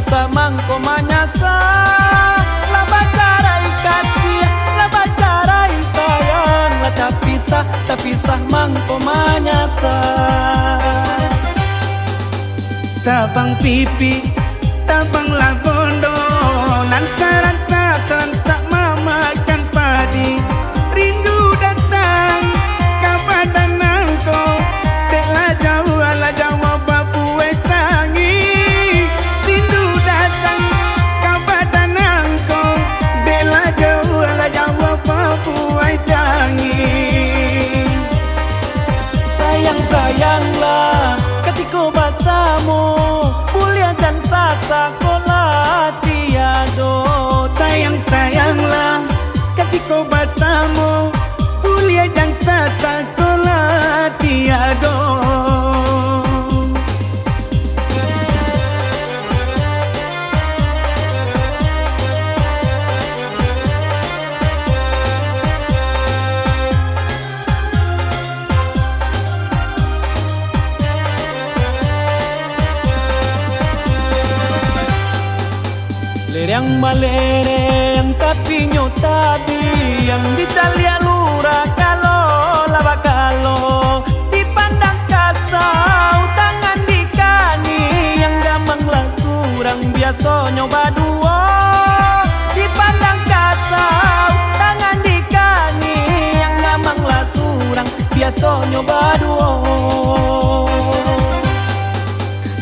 bisa mangko manyasa. Laba carai kasih, laba carai sayang. La tak pisah mangko manyasa. Tabang pipi, tabang labondo, nan serentak mamakan padi. Rindu datang kepada nangko, telah jauh babu tangi. Rindu datang kepada nangko, telah jauh babu tangi. Sayang-sayanglah ketika basamu, mulia dan sasakola tiado. Sayang-sayanglah ketika basamu, mulia dan sasakola tiado. Lereng malereng tapi nyotabi, yang ditalia lura kalau laba kalau dipandang kasau tangan dikani, yang gamang lah surang biasa nyoba dua. Dipandang kasau tangan dikani, yang gamang lah surang biasa nyoba dua.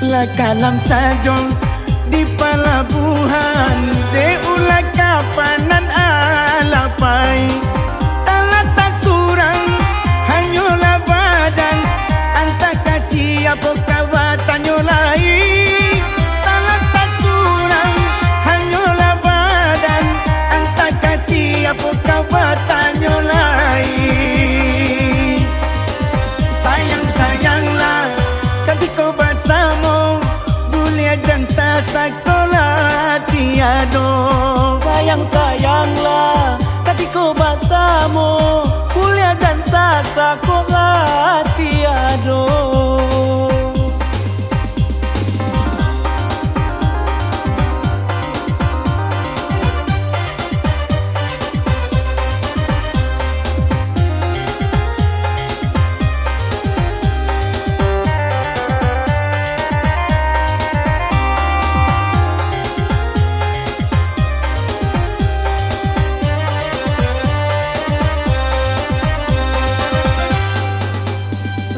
La kalam sajong di pelabuhan, de ulah kapanan alapai. Talata surang hanyola badan, anta kasih apa kawatan nyolai. Talata surang hanyola badan, anta kasih apa kawatan nyolai. Sayang-sayanglah ketika bersama, mulia dan sasakola tiado. Sayang-sayanglah ketika basamu, mulia dan sasakola tiado.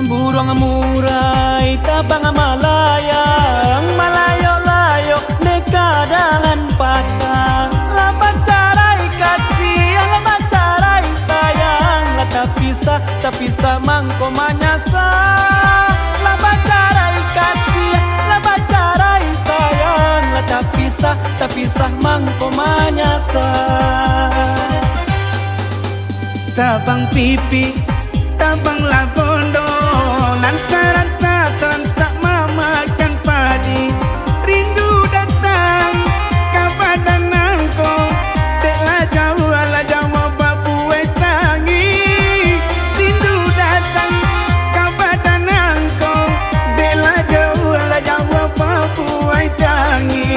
Burung murai tabang malayang, malayo-layo dekadahan patah. Laba carai kasih, laba carai sayang. La tak pisah mangko manyasa. Laba carai kasih, laba carai sayang. La tak pisah mangko manyasa. Tabang pipi, tabang labondo, nan serentak mamakan padi. Rindu datang kepada nangko, telah jauh babu tangi. Rindu datang kepada nangko, telah jauh babu tangi.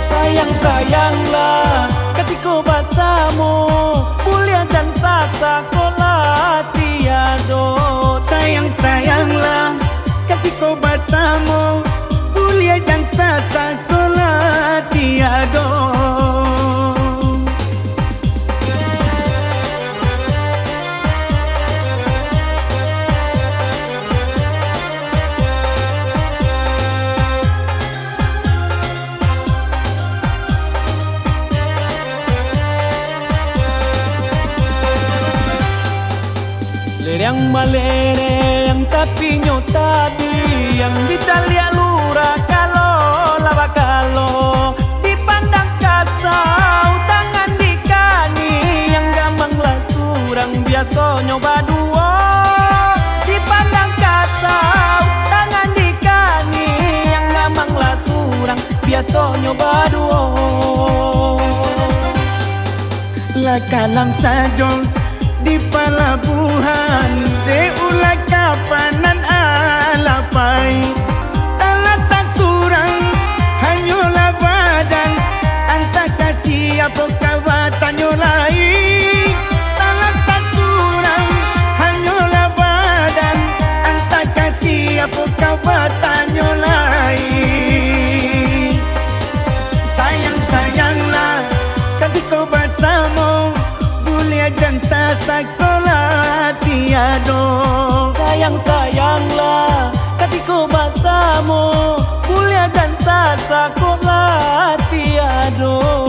Sayang-sayanglah ketika basamu, mulia dan sasakola tiado. Sayang-sayanglah ketika bersama, mulia dan sasakola tiado. Lereng malereng tapi nyotabi, yang ditalia lura kalau laba kalau dipandang kasau tangan dikani, yang gamang lah surang biasa nyoba dua. Dipandang kasau tangan dikani, yang gamang lah surang biasa nyoba dua. La kalam sajong di pelabuhan, de ulah kapanan alapai. Talata surang kau bersama kuliah dan sekolah tiada. Sayang-sayanglah ketika bersama kuliah dan sekolah tiada.